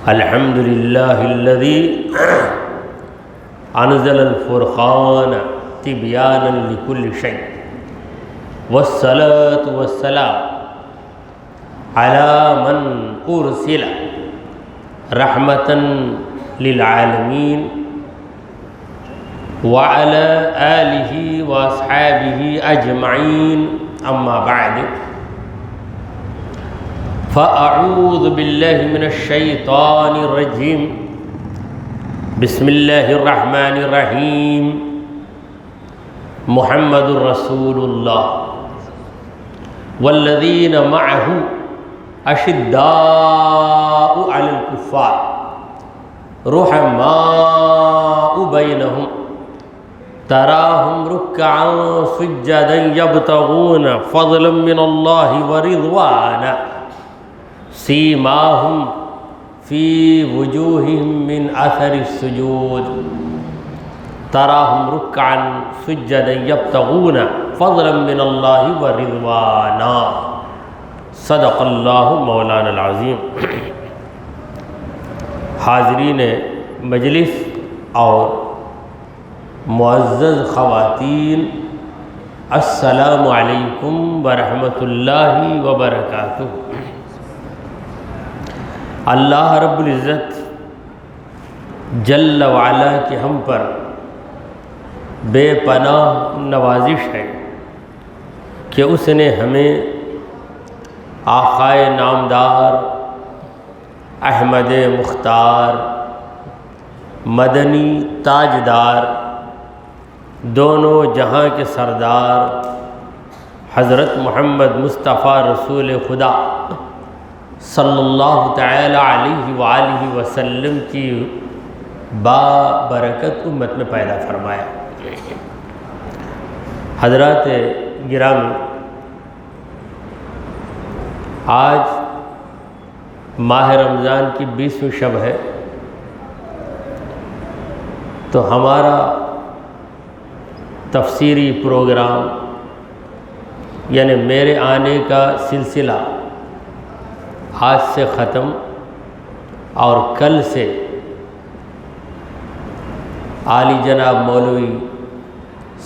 الحمد للہ الذی انزل الفرقان تبیانا لکل شیء والصلاة والسلام علی من ارسل رحمتا للعالمین وعلى آلہ واصحابہ اجمعین اما بعد فأعوذ باللہ من الشیطان الرجیم بسم اللہ الرحمن الرحیم محمد رسول اللہ والذین معہ اشداء علی الکفار رحماء بینہم تراہم رکعا سجدا یبتغون فضلا من اللہ ورضوانا سیماہم فی وجوہہم من اثر السجود تراہم رکعا سجدا یبتغون فضلا من اللہ ورضوانا صدق اللہ مولانا العظیم۔ حاضرین مجلس اور معزز خواتین، السلام علیکم ورحمۃ اللہ وبرکاتہ۔ اللہ رب العزت جل وعلا کی ہم پر بے پناہ نوازش ہے کہ اس نے ہمیں آقائے نامدار احمد مختار مدنی تاجدار دونوں جہاں کے سردار حضرت محمد مصطفیٰ رسول خدا صلی اللہ تعالی علیہ وآلہ وسلم کی بابرکت امت میں پیدا فرمایا۔ حضرات گرامی، آج ماہ رمضان کی 20ویں شب ہے، تو ہمارا تفسیری پروگرام یعنی میرے آنے کا سلسلہ آج سے ختم، اور کل سے عالی جناب مولوی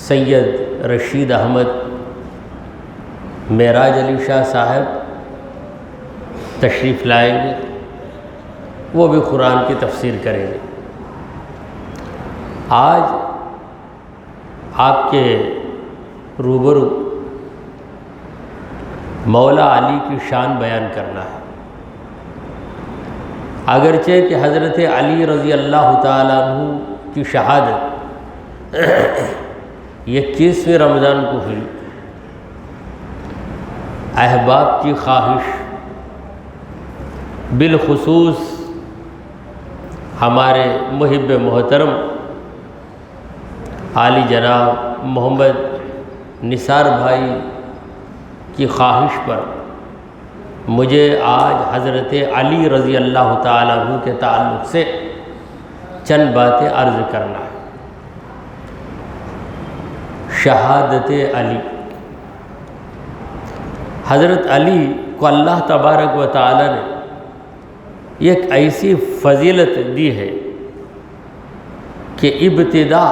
سید رشید احمد معراج علی شاہ صاحب تشریف لائیں گے، وہ بھی قرآن کی تفسیر کریں گے۔ آج آپ کے روبرو مولا علی کی شان بیان کرنا ہے۔ اگرچہ کہ حضرت علی رضی اللہ تعالیٰ عنہ کی شہادت 21ویں رمضان کو ہوئی، احباب کی خواہش بالخصوص ہمارے محب محترم عالی جناب محمد نثار بھائی کی خواہش پر مجھے آج حضرت علی رضی اللہ تعالیٰ عنہ کے تعلق سے چند باتیں عرض کرنا ہے۔ شہادت علی، حضرت علی کو اللہ تبارک و تعالیٰ نے ایک ایسی فضیلت دی ہے کہ ابتدا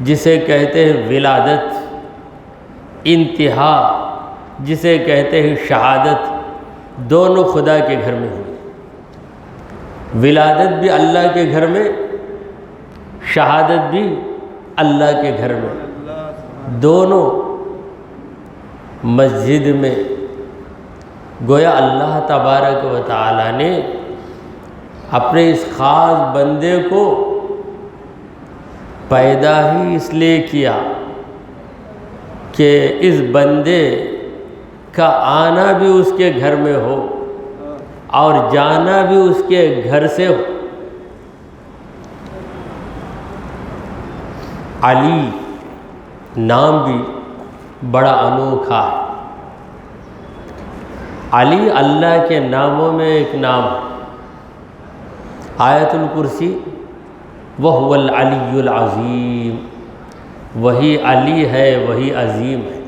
جسے کہتے ہیں ولادت، انتہا جسے کہتے ہیں شہادت، دونوں خدا کے گھر میں ہوئی۔ ولادت بھی اللہ کے گھر میں، شہادت بھی اللہ کے گھر میں، دونوں مسجد میں۔ گویا اللہ تبارک و تعالی نے اپنے اس خاص بندے کو پیدا ہی اس لیے کیا کہ اس بندے کا آنا بھی اس کے گھر میں ہو اور جانا بھی اس کے گھر سے ہو۔ علی نام بھی بڑا انوکھا ہے۔ علی اللہ کے ناموں میں ایک نام ہے، آیت الکرسی، وَهُوَ الْعَلِيُّ الْعَظِيمُ، وہی علی ہے، وہی عظیم ہے۔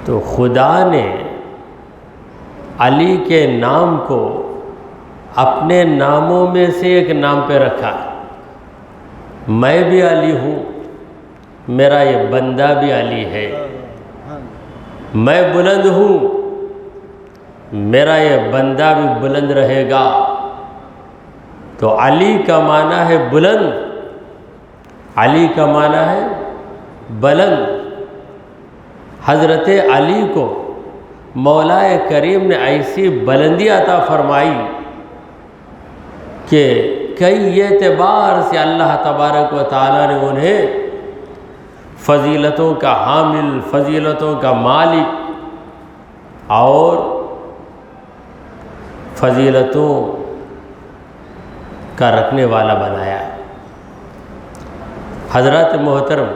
تو خدا نے علی کے نام کو اپنے ناموں میں سے ایک نام پہ رکھا ہے۔ میں بھی علی ہوں، میرا یہ بندہ بھی علی ہے۔ میں بلند ہوں، میرا یہ بندہ بھی بلند رہے گا۔ تو علی کا معنی ہے بلند، علی کا معنی ہے بلند۔ حضرت علی کو مولا کریم نے ایسی بلندی عطا فرمائی کہ کئی اعتبار سے اللہ تبارک و تعالیٰ نے انہیں فضیلتوں کا حامل، فضیلتوں کا مالک اور فضیلتوں کا رکھنے والا بنایا۔ حضرت محترم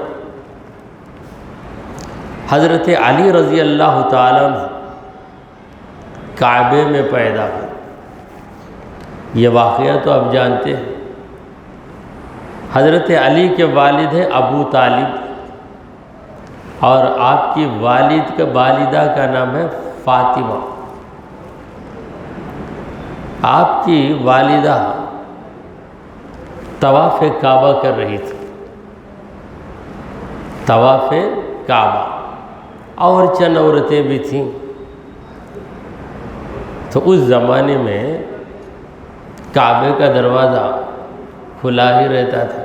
حضرت علی رضی اللہ تعالیٰ عنہ کعبے میں پیدا ہوئے۔ یہ واقعہ تو آپ جانتے ہیں۔ حضرت علی کے والد ہیں ابو طالب، اور آپ کی والدہ کا نام ہے فاطمہ۔ آپ کی والدہ طواف کعبہ کر رہی تھی، طواف کعبہ، اور چند عورتیں بھی تھیں۔ تو اس زمانے میں کعبے کا دروازہ کھلا ہی رہتا تھا،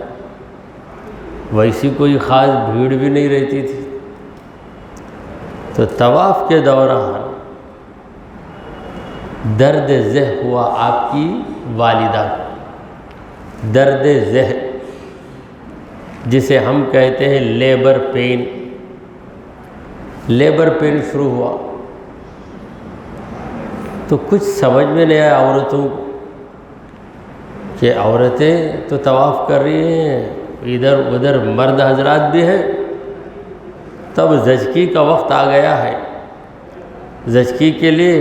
ویسی کوئی خاص بھیڑ بھی نہیں رہتی تھی۔ تو طواف کے دوران درد ذہ ہوا آپ کی والدہ کو، درد ذہ جسے ہم کہتے ہیں لیبر پین، لیبر پین شروع ہوا۔ تو کچھ سمجھ میں نہیں آیا عورتوں کو کہ عورتیں تو طواف کر رہی ہیں، ادھر ادھر مرد حضرات بھی ہیں۔ تب زچگی کا وقت آ گیا ہے، زچگی کے لیے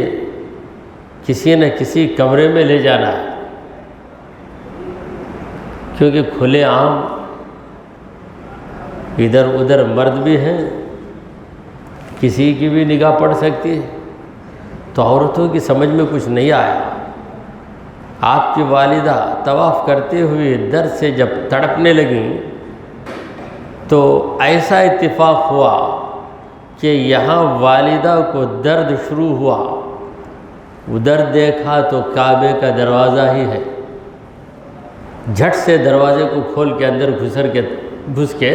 کسی نہ کسی کمرے میں لے جانا ہے، کیونکہ کھلے عام ادھر ادھر مرد بھی ہیں، کسی کی بھی نگاہ پڑ سکتی ہے۔ تو عورتوں کی سمجھ میں کچھ نہیں آیا۔ آپ کی والدہ طواف کرتے ہوئے در سے جب تڑپنے لگیں تو ایسا اتفاق ہوا کہ یہاں والدہ کو درد شروع ہوا، ادھر دیکھا تو کعبے کا دروازہ ہی ہے۔ جھٹ سے دروازے کو کھول کے اندر گھس کے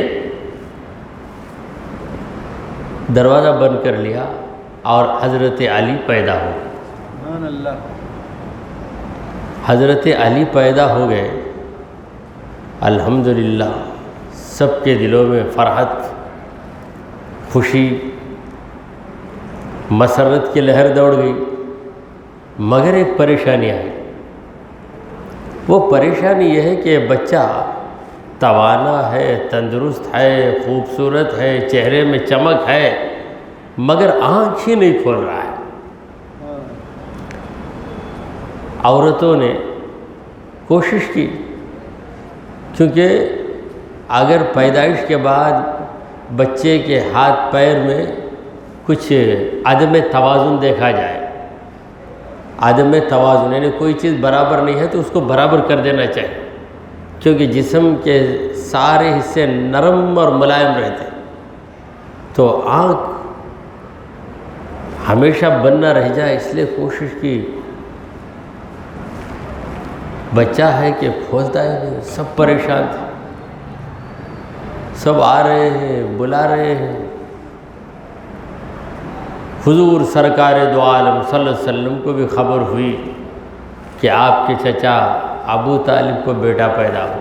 دروازہ بند کر لیا، اور حضرت علی پیدا ہو گئے۔ حضرت علی پیدا ہو گئے، الحمدللہ سب کے دلوں میں فرحت، خوشی، مسرت کی لہر دوڑ گئی۔ مگر ایک پریشانی آئی۔ وہ پریشانی یہ ہے کہ بچہ توانا ہے، تندرست ہے، خوبصورت ہے، چہرے میں چمک ہے، مگر آنکھ ہی نہیں کھول رہا ہے۔ عورتوں نے کوشش کی، کیونکہ اگر پیدائش کے بعد بچے کے ہاتھ پیر میں کچھ عدم توازن دیکھا جائے، عدم توازن یعنی کوئی چیز برابر نہیں ہے تو اس کو برابر کر دینا چاہیے، کیونکہ جسم کے سارے حصے نرم اور ملائم رہتے، تو آنکھ ہمیشہ بند نہ رہ جائے، اس لیے کوشش کی۔ بچہ ہے کہ کھولتا ہے نہیں، سب پریشان تھے، سب آ رہے ہیں، بلا رہے ہیں۔ حضور سرکار دو عالم صلی اللہ علیہ وسلم کو بھی خبر ہوئی کہ آپ کے چچا ابو طالب کو بیٹا پیدا ہو۔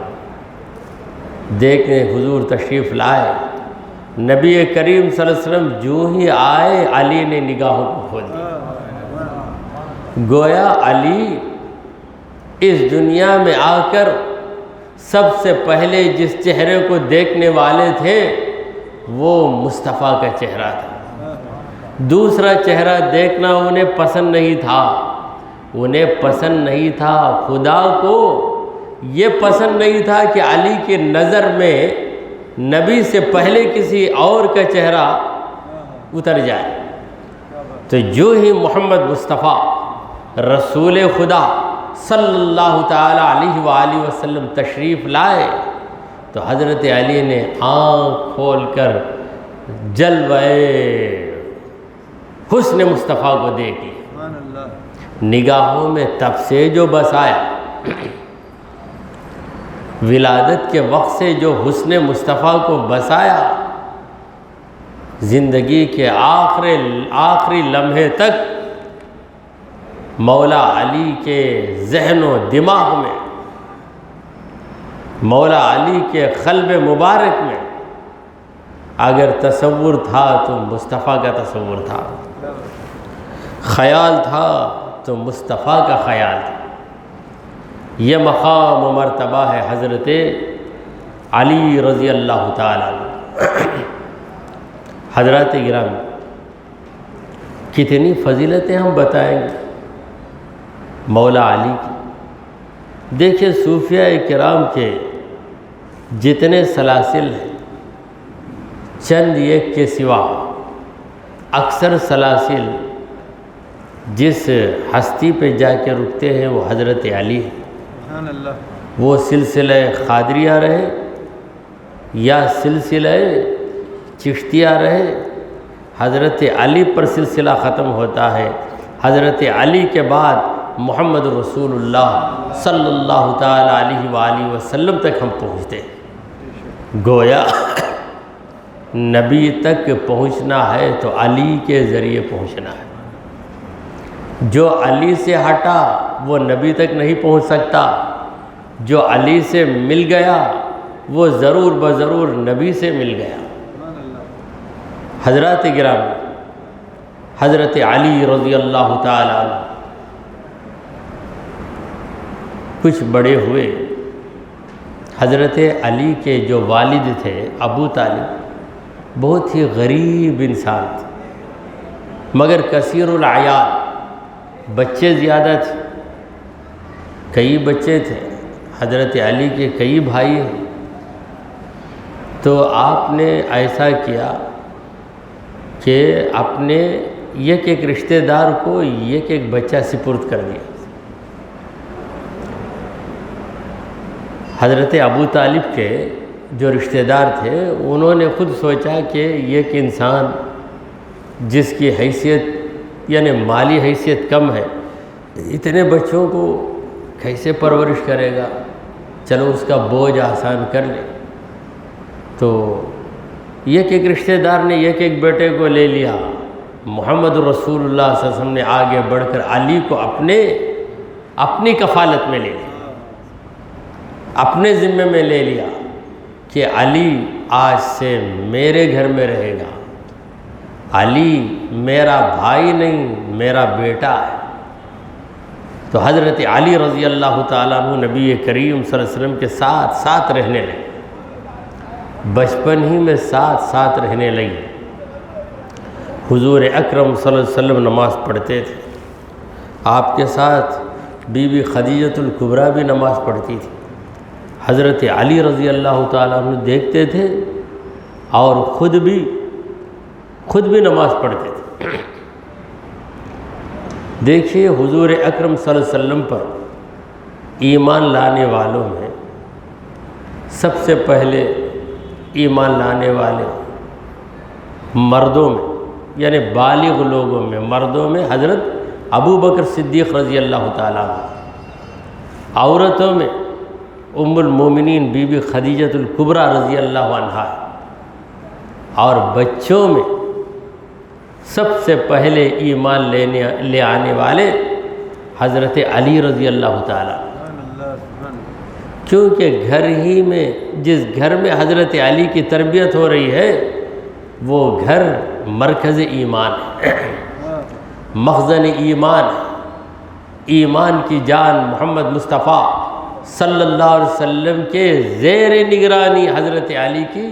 دیکھیں حضور تشریف لائے، نبی کریم صلی اللہ علیہ وسلم جو ہی آئے علی نے نگاہوں کو کھول دیا۔ گویا علی اس دنیا میں آ کر سب سے پہلے جس چہرے کو دیکھنے والے تھے وہ مصطفیٰ کا چہرہ تھا۔ دوسرا چہرہ دیکھنا انہیں پسند نہیں تھا، انہیں پسند نہیں تھا، خدا کو یہ پسند نہیں تھا کہ علی کی نظر میں نبی سے پہلے کسی اور کا چہرہ اتر جائے۔ تو جو ہی محمد مصطفیٰ رسول خدا صلی اللہ تعالیٰ علیہ وآلہ وسلم تشریف لائے تو حضرت علی نے آنکھ کھول کر جلوہ حسن مصطفیٰ کو دیکھ لیا، نگاہوں میں تب سے جو بس آیا، ولادت کے وقت سے جو حسن مصطفیٰ کو بسایا، زندگی کے آخری لمحے تک مولا علی کے ذہن و دماغ میں، مولا علی کے قلب مبارک میں اگر تصور تھا تو مصطفیٰ کا تصور تھا، خیال تھا تو مصطفیٰ کا خیال تھا۔ یہ مقام و مرتبہ ہے حضرت علی رضی اللہ تعالیٰ عنہ۔ حضرات گرامی، کتنی فضیلتیں ہم بتائیں گے مولا علی کی۔ دیکھیں صوفیاء کرام کے جتنے سلاسل ہیں، چند ایک کے سوا اکثر سلاسل جس ہستی پہ جا کے رکتے ہیں وہ حضرت علی ہے۔ وہ سلسلہ قادریہ رہے یا سلسلہ چشتیہ رہے، حضرت علی پر سلسلہ ختم ہوتا ہے۔ حضرت علی کے بعد محمد رسول اللہ صلی اللہ تعالیٰ علیہ وآلہ وسلم تک ہم پہنچتے ہیں۔ گویا نبی تک پہنچنا ہے تو علی کے ذریعے پہنچنا ہے۔ جو علی سے ہٹا وہ نبی تک نہیں پہنچ سکتا، جو علی سے مل گیا وہ ضرور بضرور نبی سے مل گیا۔ حضرات گرامی، حضرت علی رضی اللہ تعالیٰ عنہ کچھ بڑے ہوئے۔ حضرت علی کے جو والد تھے ابو طالب، بہت ہی غریب انسان تھے، مگر کثیر العیال، بچے زیادہ تھے، کئی بچے تھے۔ حضرت علی کے کئی بھائی ہیں، تو آپ نے ایسا کیا کہ اپنے ایک رشتہ دار کو ایک بچہ سپرد کر دیا۔ حضرت ابو طالب کے جو رشتہ دار تھے انہوں نے خود سوچا کہ ایک انسان جس کی حیثیت یعنی مالی حیثیت کم ہے، اتنے بچوں کو کیسے پرورش کرے گا، چلو اس کا بوجھ آسان کر لے۔ تو ایک رشتہ دار نے ایک بیٹے کو لے لیا۔ محمد رسول اللہ صلی اللہ علیہ وسلم نے آگے بڑھ کر علی کو اپنی کفالت میں لے لیا، اپنے ذمے میں لے لیا کہ علی آج سے میرے گھر میں رہے گا، علی میرا بھائی نہیں میرا بیٹا ہے۔ تو حضرت علی رضی اللہ تعالیٰ عنہ نبی کریم صلی اللہ علیہ وسلم کے ساتھ رہنے لگے، بچپن ہی میں ساتھ رہنے لگے۔ حضور اکرم صلی اللہ علیہ وسلم نماز پڑھتے تھے، آپ کے ساتھ بی بی خدیجۃ الکبریٰ بھی نماز پڑھتی تھی۔ حضرت علی رضی اللہ تعالیٰ عنہ دیکھتے تھے اور خود بھی نماز پڑھتے تھے۔ دیکھیے حضور اکرم صلی اللہ علیہ وسلم پر ایمان لانے والوں میں سب سے پہلے ایمان لانے والے مردوں میں یعنی بالغ لوگوں میں، مردوں میں حضرت ابو بکر صدیق رضی اللہ تعالیٰ عنہ، عورتوں میں ام المومنین بی بی خدیجۃ الکبریٰ رضی اللہ عنہا، اور بچوں میں سب سے پہلے ایمان لے آنے والے حضرت علی رضی اللہ تعالیٰ، کیونکہ گھر ہی میں جس گھر میں حضرت علی کی تربیت ہو رہی ہے وہ گھر مرکز ایمان ہے، مخزن ایمان ہے۔ ایمان کی جان محمد مصطفیٰ صلی اللہ علیہ وسلم کے زیر نگرانی حضرت علی کی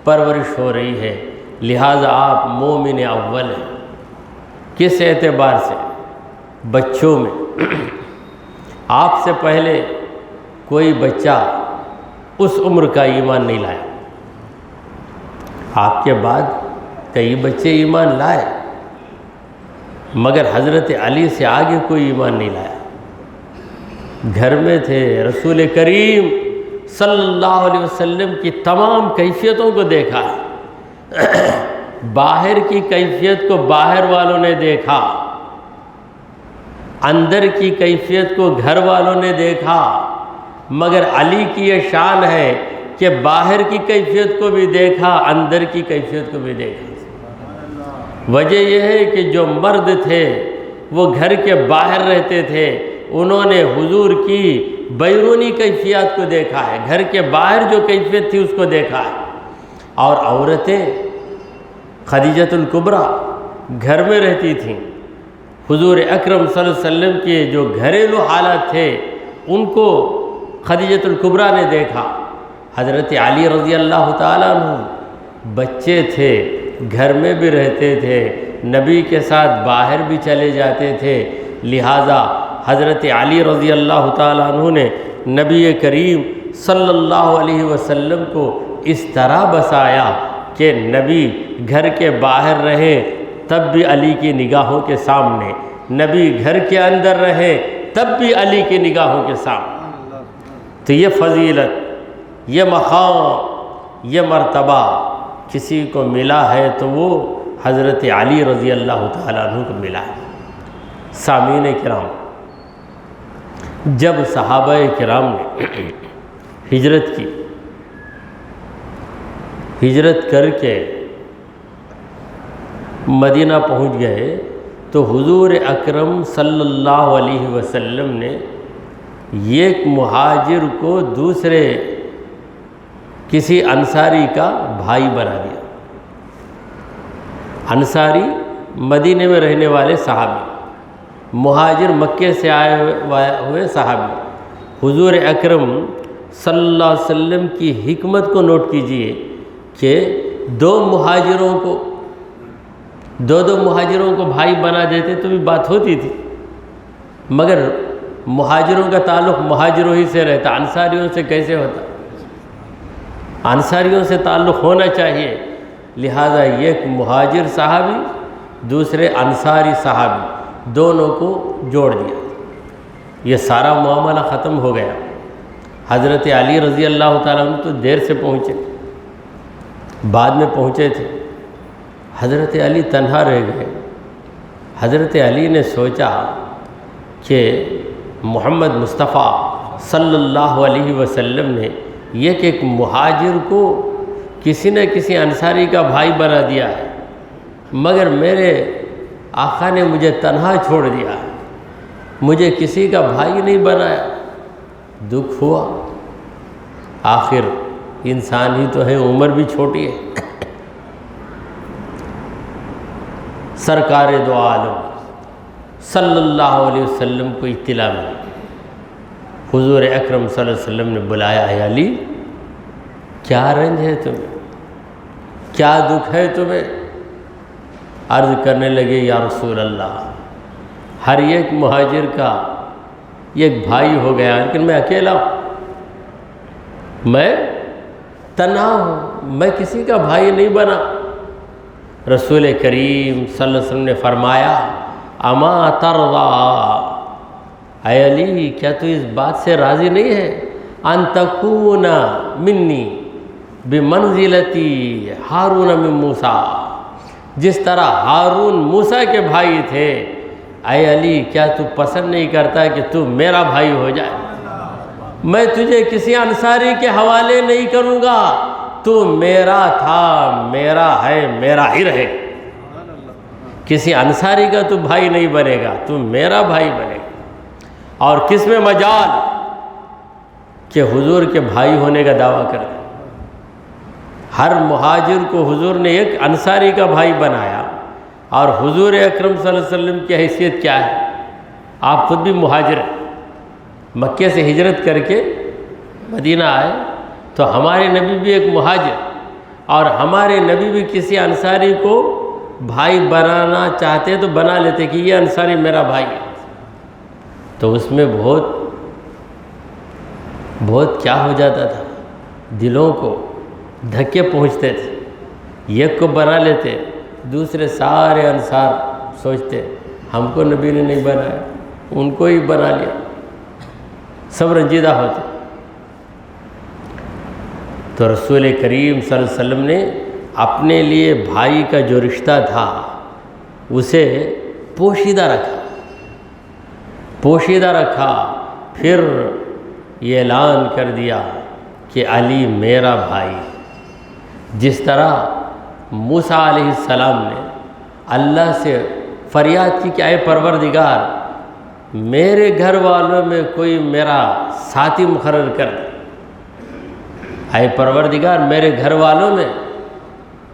پرورش ہو رہی ہے، لہٰذا آپ مومن اول ہیں۔ کس اعتبار سے؟ بچوں میں آپ سے پہلے کوئی بچہ اس عمر کا ایمان نہیں لایا، آپ کے بعد کئی بچے ایمان لائے، مگر حضرت علی سے آگے کوئی ایمان نہیں لایا. گھر میں تھے، رسول کریم صلی اللہ علیہ وسلم کی تمام کیفیتوں کو دیکھا ہے. باہر کی کیفیت کو باہر والوں نے دیکھا، اندر کی کیفیت کو گھر والوں نے دیکھا، مگر علی کی یہ شان ہے کہ باہر کی کیفیت کو بھی دیکھا، اندر کی کیفیت کو بھی دیکھا. وجہ یہ ہے کہ جو مرد تھے وہ گھر کے باہر رہتے تھے، انہوں نے حضور کی بیرونی کیفیات کو دیکھا ہے، گھر کے باہر جو کیفیت تھی اس کو دیکھا ہے. اور عورتیں خدیجۃ الکبریٰ گھر میں رہتی تھیں، حضور اکرم صلی اللہ علیہ وسلم کے جو گھریلو حالات تھے ان کو خدیجۃ الکبریٰ نے دیکھا. حضرت علی رضی اللہ تعالیٰ عنہ بچے تھے، گھر میں بھی رہتے تھے، نبی کے ساتھ باہر بھی چلے جاتے تھے، لہٰذا حضرت علی رضی اللہ تعالیٰ عنہ نے نبی کریم صلی اللہ علیہ وسلم کو اس طرح بسایا کہ نبی گھر کے باہر رہیں تب بھی علی کی نگاہوں کے سامنے، نبی گھر کے اندر رہیں تب بھی علی کی نگاہوں کے سامنے. تو یہ فضیلت، یہ مقام، یہ مرتبہ کسی کو ملا ہے تو وہ حضرت علی رضی اللہ تعالیٰ عنہ کو ملا ہے. سامعین کرام، جب صحابہ کرام نے ہجرت کی، ہجرت کر کے مدینہ پہنچ گئے تو حضور اکرم صلی اللہ علیہ وسلم نے ایک مہاجر کو دوسرے کسی انصاری کا بھائی بنا دیا. انصاری مدینے میں رہنے والے صحابی، مہاجر مکے سے آئے ہوئے صحابی. حضور اکرم صلی اللہ علیہ وسلم کی حکمت کو نوٹ کیجئے کہ دو مہاجروں کو بھائی بنا دیتے تو بھی بات ہوتی تھی، مگر مہاجروں کا تعلق مہاجروں ہی سے رہتا، انصاریوں سے کیسے ہوتا؟ انصاریوں سے تعلق ہونا چاہیے. لہذا ایک مہاجر صحابی دوسرے انصاری صحابی دونوں کو جوڑ دیا. یہ سارا معاملہ ختم ہو گیا. حضرت علی رضی اللہ تعالیٰ عنہ تو دیر سے پہنچے، بعد میں پہنچے تھے. حضرت علی تنہا رہ گئے. حضرت علی نے سوچا کہ محمد مصطفیٰ صلی اللہ علیہ وسلم نے ایک مہاجر کو کسی نہ کسی انصاری کا بھائی بنا دیا ہے، مگر میرے آقا نے مجھے تنہا چھوڑ دیا ہے، مجھے کسی کا بھائی نہیں بنایا. دکھ ہوا. آخر انسان ہی تو ہے، عمر بھی چھوٹی ہے. سرکار دو عالم صلی اللہ علیہ وسلم کو اطلاع ملی. حضور اکرم صلی اللہ علیہ وسلم نے بلایا، اے علی کیا رنج ہے تمہیں، کیا دکھ ہے تمہیں؟ عرض کرنے لگے، یا رسول اللہ، ہر ایک مہاجر کا ایک بھائی ہو گیا، لیکن میں اکیلا ہوں، میں تنہا ہوں، میں کسی کا بھائی نہیں بنا. رسول کریم صلی اللہ علیہ وسلم نے فرمایا، اما ترضی، اے علی کیا تو اس بات سے راضی نہیں ہے، ان تکون منی بمنزلتی ہارون من موسیٰ، جس طرح ہارون موسیٰ کے بھائی تھے. اے علی کیا تو پسند نہیں کرتا کہ تو میرا بھائی ہو جائے؟ میں تجھے کسی انصاری کے حوالے نہیں کروں گا، تو میرا تھا، میرا ہے، میرا ہی رہے. کسی انصاری کا تو بھائی نہیں بنے گا، تو میرا بھائی بنے گا. اور کس میں مجال کہ حضور کے بھائی ہونے کا دعویٰ کرے. ہر مہاجر کو حضور نے ایک انصاری کا بھائی بنایا. اور حضور اکرم صلی اللہ علیہ وسلم کی حیثیت کیا ہے؟ آپ خود بھی مہاجر ہیں، مکے سے ہجرت کر کے مدینہ آئے، تو ہمارے نبی بھی ایک مہاجر، اور ہمارے نبی بھی کسی انصاری کو بھائی بنانا چاہتے تو بنا لیتے کہ یہ انصاری میرا بھائی ہے. تو اس میں بہت کیا ہو جاتا تھا، دلوں کو دھکے پہنچتے تھے. ایک کو بنا لیتے، دوسرے سارے انصار سوچتے ہم کو نبی نے نہیں بنایا، ان کو ہی بنا لیا، سب رنجیدہ ہوتے۔ تو رسول کریم صلی اللہ علیہ وسلم نے اپنے لیے بھائی کا جو رشتہ تھا اسے پوشیدہ رکھا، پھر یہ اعلان کر دیا کہ علی میرا بھائی۔ جس طرح موسیٰ علیہ السلام نے اللہ سے فریاد کی کہ اے پروردگار میرے گھر والوں میں کوئی میرا ساتھی مقرر کر دے، اے پروردگار میرے گھر والوں میں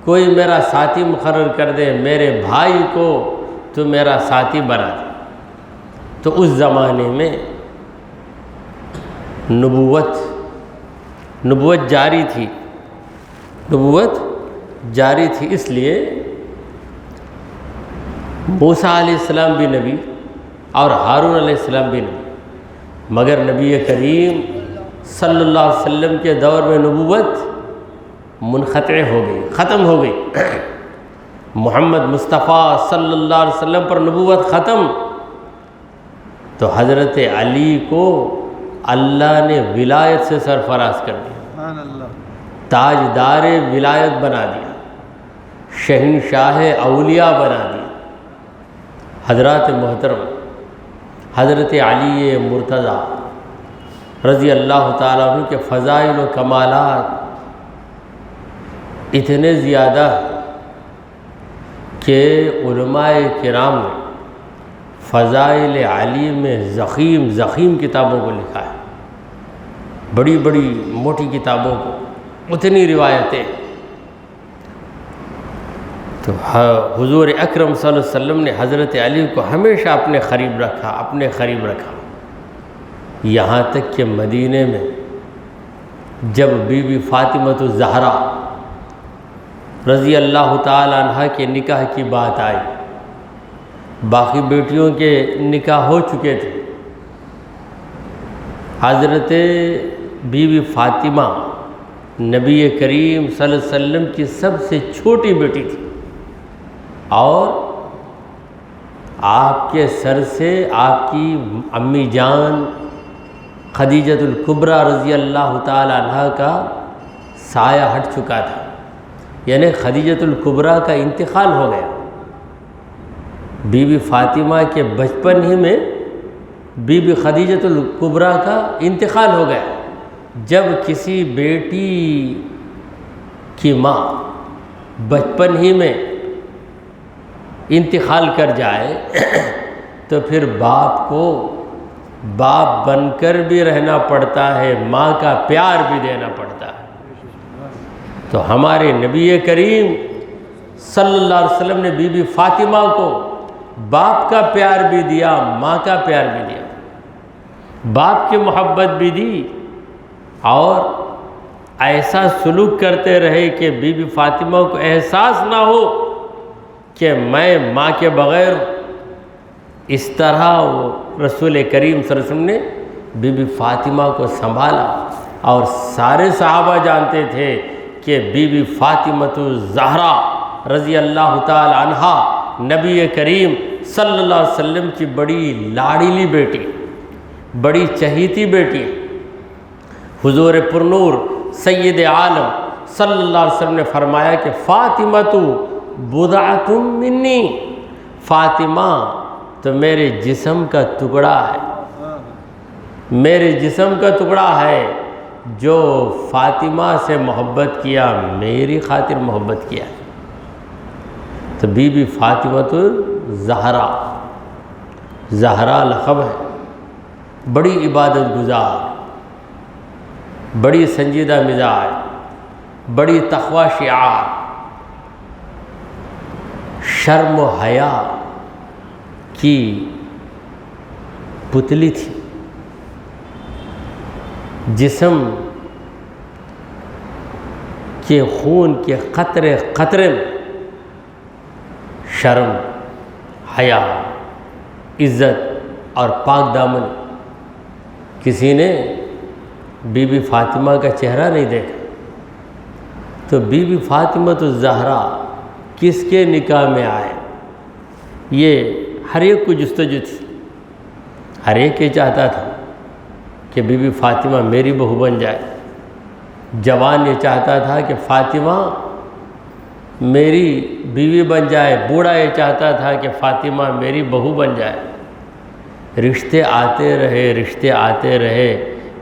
کوئی میرا ساتھی مقرر کر دے، میرے بھائی کو تو میرا ساتھی بنا دے۔ تو اس زمانے میں نبوت جاری تھی، اس لیے موسیٰ علیہ السلام بھی نبی اور ہارون علیہ السلام بھی نبی، مگر نبی کریم صلی اللہ علیہ وسلم کے دور میں نبوت منقطع ہو گئی، ختم ہو گئی۔ محمد مصطفیٰ صلی اللہ علیہ وسلم پر نبوت ختم، تو حضرت علی کو اللہ نے ولایت سے سرفراز کر دیا، تاجدار ولایت بنا دیا، شہنشاہ اولیاء بنا دیا۔ حضرات محترم، حضرت علی مرتضیٰ رضی اللہ تعالیٰ عنہ کے فضائل و کمالات اتنے زیادہ کہ علماء کرام نے فضائل علی میں ضخیم کتابوں کو لکھا ہے، بڑی بڑی موٹی کتابوں کو، اتنی روایتیں۔ تو حضور اکرم صلی اللہ علیہ وسلم نے حضرت علی کو ہمیشہ اپنے قریب رکھا، یہاں تک کہ مدینے میں جب بی بی فاطمہ الزہرا رضی اللہ تعالی عنہ کے نکاح کی بات آئی، باقی بیٹیوں کے نکاح ہو چکے تھے، حضرت بی بی فاطمہ نبی کریم صلی اللہ علیہ وسلم کی سب سے چھوٹی بیٹی تھی، اور آپ کے سر سے آپ کی امی جان خدیجۃ الکبریٰ رضی اللہ تعالی عنہ کا سایہ ہٹ چکا تھا، یعنی خدیجۃ الکبریٰ کا انتقال ہو گیا۔ بی بی فاطمہ کے بچپن ہی میں بی بی خدیجۃ الکبریٰ کا انتقال ہو گیا۔ جب کسی بیٹی کی ماں بچپن ہی میں انتقال کر جائے تو پھر باپ کو باپ بن کر بھی رہنا پڑتا ہے، ماں کا پیار بھی دینا پڑتا ہے۔ تو ہمارے نبی کریم صلی اللہ علیہ وسلم نے بی بی فاطمہ کو باپ کا پیار بھی دیا، ماں کا پیار بھی دیا، باپ کی محبت بھی دی، اور ایسا سلوک کرتے رہے کہ بی بی فاطمہ کو احساس نہ ہو کہ میں ماں کے بغیر ہوں۔ اس طرح رسول کریم صلی اللہ علیہ وسلم نے بی بی فاطمہ کو سنبھالا، اور سارے صحابہ جانتے تھے کہ بی بی فاطمہ الزہرا رضی اللہ تعالی عنہا نبی کریم صلی اللہ علیہ وسلم کی بڑی لاڈلی بیٹی، بڑی چہیتی بیٹی۔ حضور پرنور سید عالم صلی اللہ علیہ وسلم نے فرمایا کہ فاطمہ بضعۃ منی، فاطمہ تو میرے جسم کا ٹکڑا ہے، میرے جسم کا ٹکڑا ہے، جو فاطمہ سے محبت کیا میری خاطر محبت کیا۔ تو بی بی فاطمہ الزہرا، زہرا لقب ہے، بڑی عبادت گزار، بڑی سنجیدہ مزاج، بڑی تقوی شعار، شرم و حیا کی پتلی تھی، جسم کے خون کے قطرے قطرے میں شرم، حیا، عزت اور پاک دامن۔ کسی نے بی بی فاطمہ کا چہرہ نہیں دیکھا، تو بی بی فاطمہ الزہرا کس کے نکاح میں آئے، یہ ہر ایک کو جستجو تھی، ہر ایک یہ چاہتا تھا کہ بی بی فاطمہ میری بہو بن جائے، جوان یہ چاہتا تھا کہ فاطمہ میری بیوی بن جائے، بوڑھا یہ چاہتا تھا کہ فاطمہ میری بہو بن جائے۔ رشتے آتے رہے،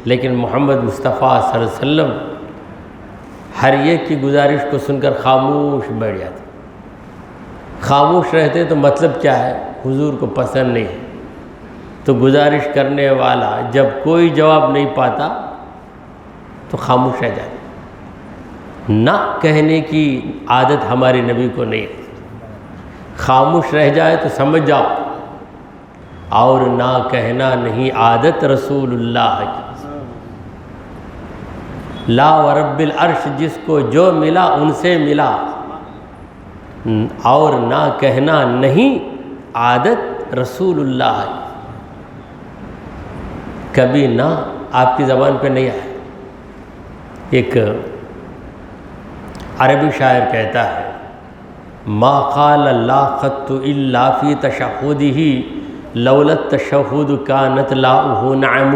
لیکن محمد مصطفیٰ صلی اللہ علیہ وسلم ہر ایک کی گزارش کو سن کر خاموش بیٹھ جاتے۔ خاموش رہتے تو مطلب کیا ہے؟ حضور کو پسند نہیں ہے، تو گزارش کرنے والا جب کوئی جواب نہیں پاتا تو خاموش رہ جاتا۔ نہ کہنے کی عادت ہمارے نبی کو نہیں ہے، خاموش رہ جائے تو سمجھ جاؤ، اور نہ کہنا نہیں عادت رسول اللہ کی۔ لا ورب العرش، جس کو جو ملا ان سے ملا، اور نہ کہنا نہیں عادت رسول اللہ کی۔ کبھی نہ آپ کی زبان پہ نہیں آئے۔ ایک عربی شاعر کہتا ہے، ما قال لا خط الا فی تشہدہ لولا التشہد کانت لاؤہ نعم۔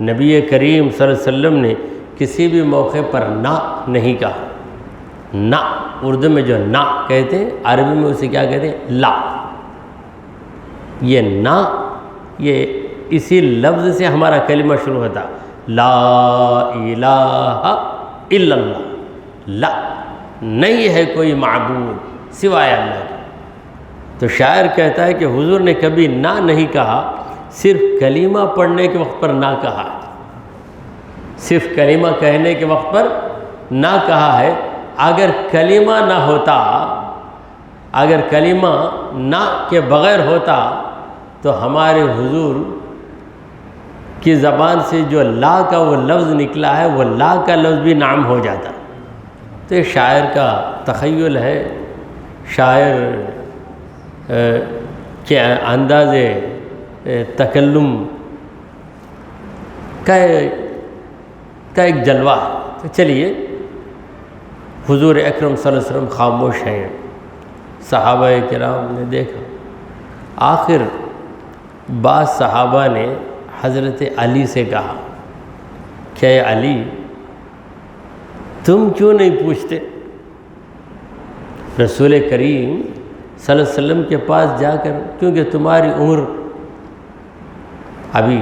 نبی کریم صلی اللہ علیہ وسلم نے کسی بھی موقع پر نہ نہیں کہا۔ نہ اردو میں جو نہ کہتے ہیں، عربی میں اسے کیا کہتے ہیں؟ لا۔ یہ نہ، یہ اسی لفظ سے ہمارا کلمہ شروع ہوتا، لا الہ الا اللہ، لا، نہیں ہے کوئی معبود سوائے اللہ کے۔ تو شاعر کہتا ہے کہ حضور نے کبھی نہ نہیں کہا، صرف کلمہ پڑھنے کے وقت پر نہ کہا ہے، صرف کلمہ کہنے کے وقت پر نہ کہا ہے۔ اگر کلمہ نہ ہوتا، اگر کلمہ نہ کے بغیر ہوتا تو ہمارے حضور کی زبان سے جو لا کا وہ لفظ نکلا ہے، وہ لا کا لفظ بھی نعم ہو جاتا۔ تو یہ شاعر کا تخیل ہے، شاعر کے انداز تکلم کا ایک جلوہ ہے۔ تو چلیے، حضور اکرم صلی اللہ علیہ وسلم خاموش ہیں، صحابہ کرام نے دیکھا۔ آخر بعض صحابہ نے حضرت علی سے کہا کہ اے علی، تم کیوں نہیں پوچھتے؟ رسول کریم صلی اللہ علیہ وسلم کے پاس جا کر، کیونکہ تمہاری عمر ابھی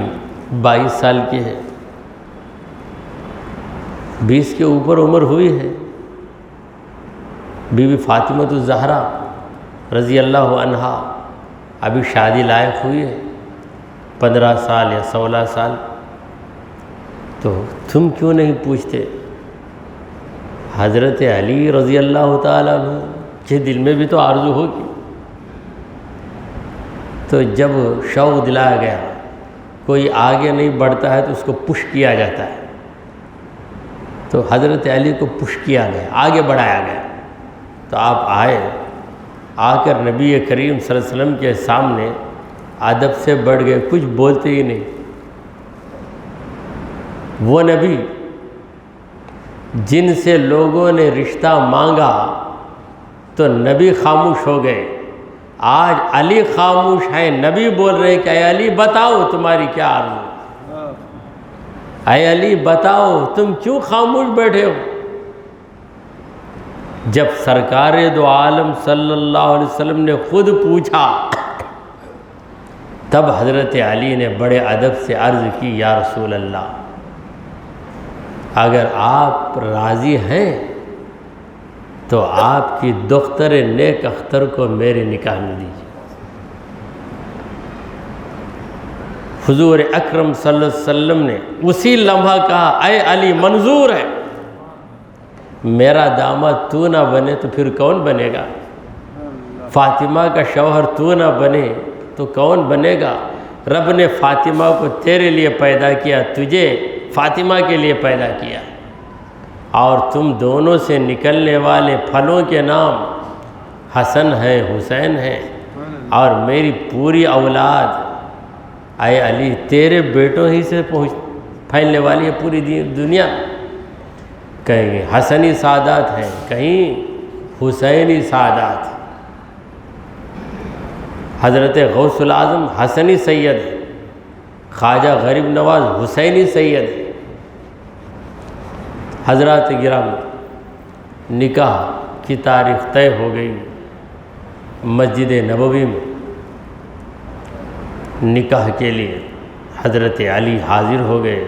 22 سال کی ہے، 20 کے اوپر عمر ہوئی ہے۔ بی بی فاطمہ الزہرا رضی اللہ عنہا ابھی شادی لائق ہوئی ہے، 15 سال یا 16 سال، تو تم کیوں نہیں پوچھتے؟ حضرت علی رضی اللہ تعالیٰ عنہ کے دل میں بھی تو آرزو ہوگی۔ تو جب شوق دلایا گیا، کوئی آگے نہیں بڑھتا ہے تو اس کو پش کیا جاتا ہے، تو حضرت علی کو پش کیا گیا، آگے بڑھایا گیا۔ تو آپ آئے، آ کر نبی کریم صلی اللہ علیہ وسلم کے سامنے ادب سے بڑھ گئے، کچھ بولتے ہی نہیں۔ وہ نبی جن سے لوگوں نے رشتہ مانگا تو نبی خاموش ہو گئے، آج علی خاموش ہے، نبی بول رہے کہ اے علی بتاؤ تمہاری کیا آرزو، اے علی بتاؤ تم کیوں خاموش بیٹھے ہو؟ جب سرکار دو عالم صلی اللہ علیہ وسلم نے خود پوچھا، تب حضرت علی نے بڑے ادب سے عرض کی، یا رسول اللہ، اگر آپ راضی ہیں تو آپ کی دختر نیک اختر کو میرے نکاح میں دیجیے۔ حضور اکرم صلی اللہ علیہ وسلم نے اسی لمحہ کہا، اے علی منظور ہے، میرا داماد تو نہ بنے تو پھر کون بنے گا؟ فاطمہ کا شوہر تو نہ بنے تو کون بنے گا؟ رب نے فاطمہ کو تیرے لیے پیدا کیا، تجھے فاطمہ کے لیے پیدا کیا، اور تم دونوں سے نکلنے والے پھلوں کے نام حسن ہے، حسین ہے، اور میری پوری اولاد اے علی تیرے بیٹوں ہی سے پھیلنے والی ہے پوری دنیا۔ کہیں حسنی سادات ہیں، کہیں حسینی سادات۔ حضرت غوث العظم حسنی سید ہے، خواجہ غریب نواز حسینی سید ہے۔ حضرات گرامی، نکاح کی تاریخ طے ہو گئی۔ مسجد نبوی میں نکاح کے لیے حضرت علی حاضر ہو گئے۔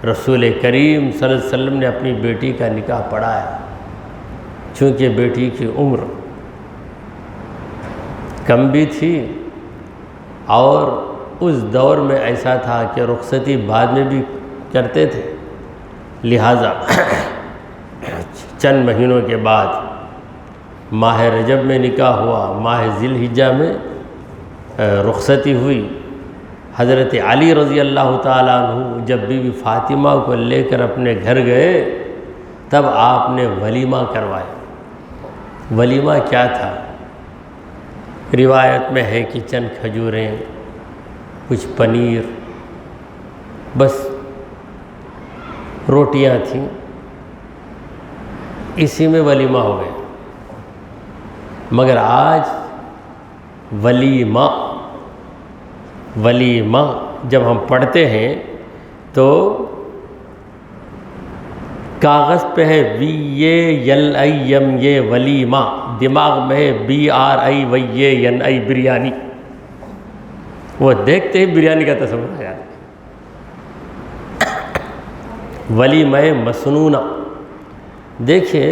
رسول کریم صلی اللہ علیہ وسلم نے اپنی بیٹی کا نکاح پڑھایا، چونکہ بیٹی کی عمر کم بھی تھی اور اس دور میں ایسا تھا کہ رخصتی بعد میں بھی کرتے تھے، لہٰذا چند مہینوں کے بعد ماہ رجب میں نکاح ہوا، ماہ ذی الحجہ میں رخصتی ہوئی۔ حضرت علی رضی اللہ تعالیٰ عنہ جب بی بی فاطمہ کو لے کر اپنے گھر گئے تب آپ نے ولیمہ کروایا۔ ولیمہ کیا تھا؟ روایت میں ہے کہ چند کھجوریں، کچھ پنیر، بس روٹیاں تھیں، اسی میں ولیمہ ہو گیا۔ مگر آج ولیمہ جب ہم پڑھتے ہیں تو کاغذ پہ ہے VALIM یہ ولیمہ، دماغ میں ہے BRIYANI بریانی، وہ دیکھتے ہی بریانی کا تصور آ جاتا ہے۔ ولیمہ مسنونہ، دیکھیے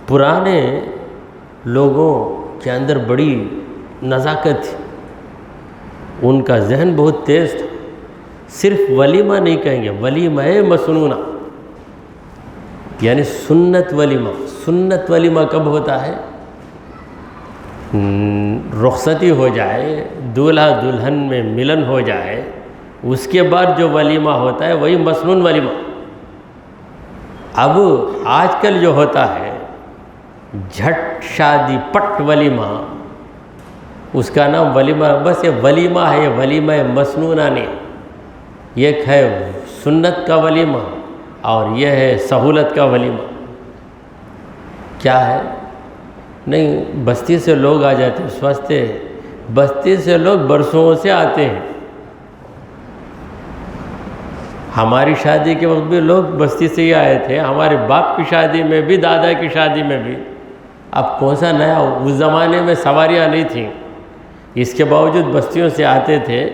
پرانے لوگوں کے اندر بڑی نزاکت تھی، ان کا ذہن بہت تیز تھا۔ صرف ولیمہ نہیں کہیں گے، ولیمہ مسنونہ یعنی سنت ولیمہ۔ سنت ولیمہ کب ہوتا ہے؟ رخصتی ہو جائے، دولہا دلہن میں ملن ہو جائے، اس کے بعد جو ولیمہ ہوتا ہے وہی مسنون ولیمہ۔ اب آج کل جو ہوتا ہے جھٹ شادی پٹ ولیمہ، اس کا نام ولیمہ، بس یہ ولیمہ ہے، یہ ولیمہ مسنونہ نہیں، یہ ہے سنت کا ولیمہ اور یہ ہے سہولت کا ولیمہ۔ کیا ہے؟ نہیں، بستی سے لوگ آ جاتے، اس واسطے بستی سے لوگ برسوں سے آتے ہیں۔ ہماری شادی کے وقت بھی لوگ بستی سے ہی آئے تھے، ہمارے باپ کی شادی میں بھی، دادا کی شادی میں بھی۔ اب کون سا نیا؟ اس زمانے میں سواریاں نہیں تھیں، اس کے باوجود بستیوں سے آتے تھے،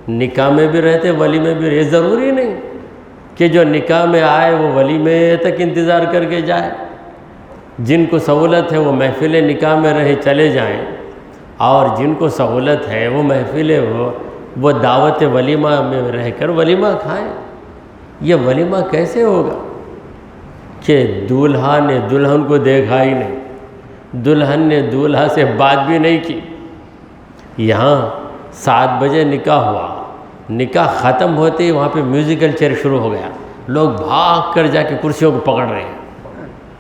نکاح میں بھی رہتے، ولیمے بھی رہتے۔ ضروری نہیں کہ جو نکاح میں آئے وہ ولیمے تک انتظار کر کے جائے، جن کو سہولت ہے وہ محفل نکاح میں رہے چلے جائیں، اور جن کو سہولت ہے وہ محفل وہ دعوت ولیمہ میں رہ کر ولیمہ کھائیں۔ یہ ولیمہ کیسے ہوگا کہ دولہا نے دلہن کو دیکھا ہی نہیں، دلہن نے دولہا سے بات بھی نہیں کی؟ یہاں 7 بجے نکاح ہوا، نکاح ختم ہوتے ہی وہاں پہ میوزیکل چیئر شروع ہو گیا، لوگ بھاگ کر جا کے کرسیوں کو پکڑ رہے ہیں۔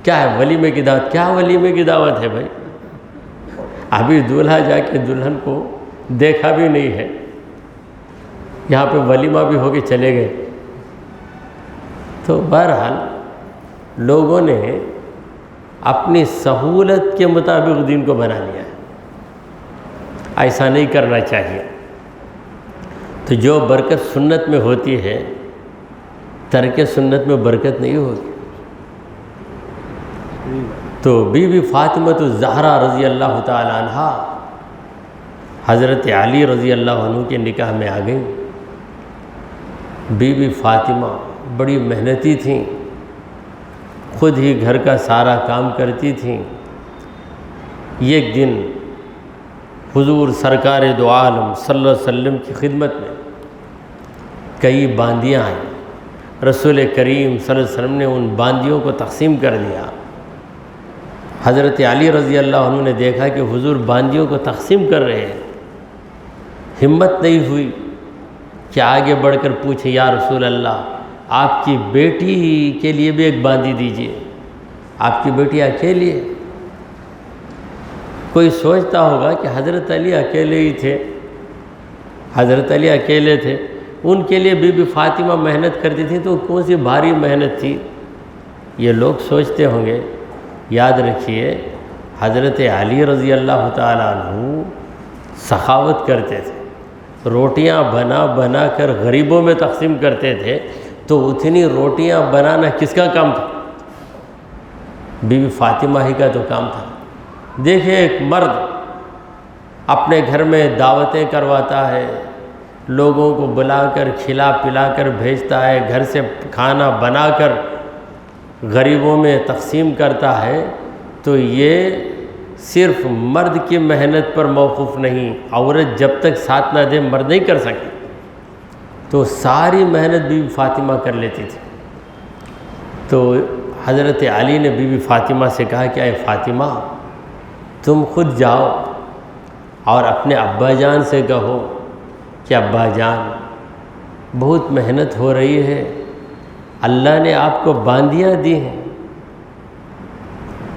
کیا ہے؟ ولیمے کی دعوت۔ کیا ولیمے کی دعوت ہے بھائی؟ ابھی دولہا جا کے دلہن کو دیکھا بھی نہیں ہے، یہاں پہ ولیمہ بھی ہو کے چلے گئے۔ تو بہرحال لوگوں نے اپنی سہولت کے مطابق دین کو بنا لیا ہے، ایسا نہیں کرنا چاہیے۔ تو جو برکت سنت میں ہوتی ہے، ترک سنت میں برکت نہیں ہوگی۔ تو بی بی فاطمہ الزہرا رضی اللہ تعالی عنہ حضرت علی رضی اللہ عنہ کے نکاح میں آ گئیں۔ بی بی فاطمہ بڑی محنتی تھیں، خود ہی گھر کا سارا کام کرتی تھیں۔ ایک دن حضور سرکار دو عالم صلی اللہ علیہ وسلم کی خدمت میں کئی باندیاں آئیں، رسول کریم صلی اللہ علیہ وسلم نے ان باندیوں کو تقسیم کر دیا۔ حضرت علی رضی اللہ عنہ نے دیکھا کہ حضور باندیوں کو تقسیم کر رہے ہیں، ہمت نہیں ہوئی کہ آگے بڑھ کر پوچھے، یا رسول اللہ آپ کی بیٹی کے لیے بھی ایک باندی دیجیے، آپ کی بیٹی اکیلی ہے۔ کوئی سوچتا ہوگا کہ حضرت علی اکیلے ہی تھے، حضرت علی اکیلے تھے، ان کے لیے بی بی فاطمہ محنت کرتی تھی تو کون سی بھاری محنت تھی، یہ لوگ سوچتے ہوں گے۔ یاد رکھیے حضرت علی رضی اللہ تعالیٰ عنہ سخاوت کرتے تھے، روٹیاں بنا بنا کر غریبوں میں تقسیم کرتے تھے، تو اتنی روٹیاں بنانا کس کا کام تھا؟ بی بی فاطمہ ہی کا تو کام تھا۔ دیکھیں ایک مرد اپنے گھر میں دعوتیں کرواتا ہے، لوگوں کو بلا کر کھلا پلا کر بھیجتا ہے، گھر سے کھانا بنا کر غریبوں میں تقسیم کرتا ہے، تو یہ صرف مرد کی محنت پر موقوف نہیں، عورت جب تک ساتھ نہ دے مرد نہیں کر سکتی، تو ساری محنت بی بی فاطمہ کر لیتی تھی۔ تو حضرت علی نے بی بی فاطمہ سے کہا کہ اے فاطمہ، تم خود جاؤ اور اپنے ابا جان سے کہو کہ ابا جان بہت محنت ہو رہی ہے، اللہ نے آپ کو باندیاں دی ہیں،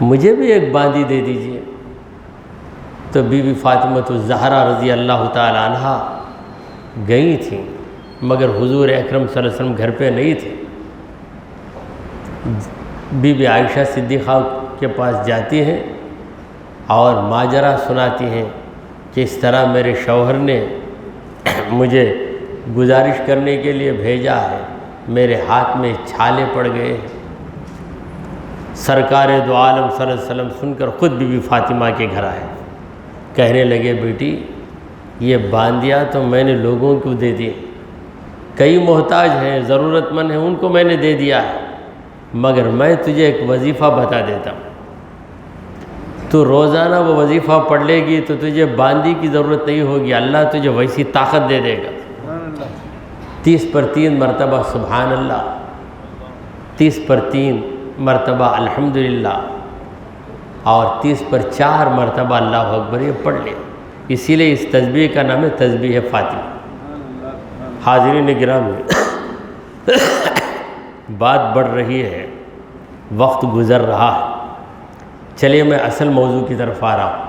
مجھے بھی ایک باندی دے دیجئے۔ تو بی بی فاطمہ الزہرا رضی اللہ تعالی عنہا گئی تھیں، مگر حضور اکرم صلی اللہ علیہ وسلم گھر پہ نہیں تھے۔ بی بی عائشہ صدیقہ کے پاس جاتی ہیں اور ماجرا سناتی ہیں کہ اس طرح میرے شوہر نے مجھے گزارش کرنے کے لیے بھیجا ہے، میرے ہاتھ میں چھالے پڑ گئے ہیں۔ سرکار دو عالم صلی اللہ علیہ وسلم سن کر خود بی بی فاطمہ کے گھر آئے، کہنے لگے بیٹی یہ باندیاں تو میں نے لوگوں کو دے دی، کئی محتاج ہیں ضرورت مند ہیں ان کو میں نے دے دیا ہے، مگر میں تجھے ایک وظیفہ بتا دیتا ہوں، تو روزانہ وہ وظیفہ پڑھ لے گی تو تجھے باندی کی ضرورت نہیں ہوگی، اللہ تجھے ویسی طاقت دے دے گا۔ 30 پر 3 مرتبہ سبحان اللہ، 30 پر 3 مرتبہ الحمدللہ، اور 30 پر 4 مرتبہ اللہ اکبر، یہ پڑھ لے۔ اسی لیے اس تسبیح کا نام ہے تسبیح فاطمہ۔ حاضرین گرامی، بات بڑھ رہی ہے، وقت گزر رہا ہے، چلیے میں اصل موضوع کی طرف آ رہا ہوں۔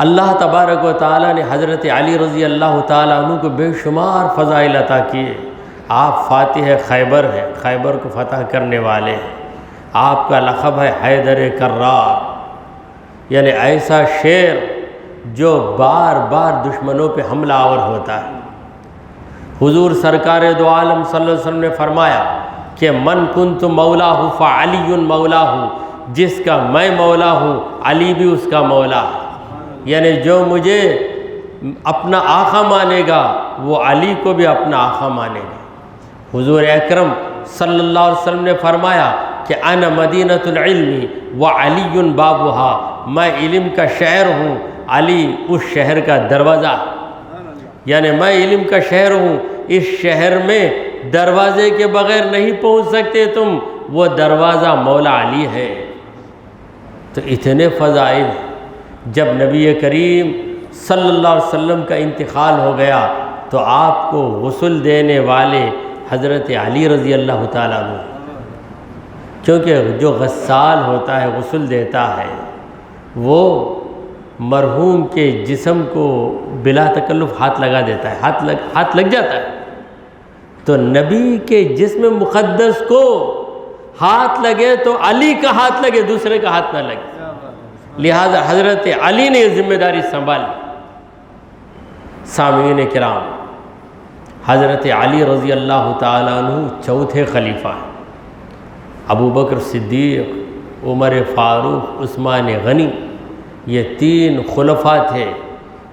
اللہ تبارک و تعالیٰ نے حضرت علی رضی اللہ تعالیٰ عنہ کو بے شمار فضائل عطا کیے۔ آپ فاتح خیبر ہیں، خیبر کو فتح کرنے والے ہیں، آپ کا لقب ہے حیدر کرار، یعنی ایسا شیر جو بار بار دشمنوں پہ حملہ آور ہوتا ہے۔ حضور سرکار دو عالم صلی اللہ علیہ وسلم نے فرمایا کہ من کنت مولاہ فعلی مولاہ، جس کا میں مولا ہوں علی بھی اس کا مولا ہے، یعنی جو مجھے اپنا آقا مانے گا وہ علی کو بھی اپنا آقا مانے گا۔ حضور اکرم صلی اللہ علیہ وسلم نے فرمایا کہ انا مدینۃ العلم وعلی بابها، میں علم کا شہر ہوں، علی اس شہر کا دروازہ، یعنی میں علم کا شہر ہوں، اس شہر میں دروازے کے بغیر نہیں پہنچ سکتے تم، وہ دروازہ مولا علی ہے۔ تو اتنے فضائل، جب نبی کریم صلی اللہ علیہ وسلم کا انتقال ہو گیا تو آپ کو غسل دینے والے حضرت علی رضی اللہ تعالیٰ عنہ، کیونکہ جو غسال ہوتا ہے غسل دیتا ہے وہ مرحوم کے جسم کو بلا تکلف ہاتھ لگا دیتا ہے، ہاتھ لگ جاتا ہے، تو نبی کے جسم مقدس کو ہاتھ لگے تو علی کا ہاتھ لگے، دوسرے کا ہاتھ نہ لگے، لہذا حضرت علی نے یہ ذمہ داری سنبھالی۔ سامعین کرام، حضرت علی رضی اللہ تعالیٰ عنہ چوتھے خلیفہ ہیں۔ ابو بکر صدیق، عمر فاروق، عثمان غنی، یہ 3 خلفاء تھے۔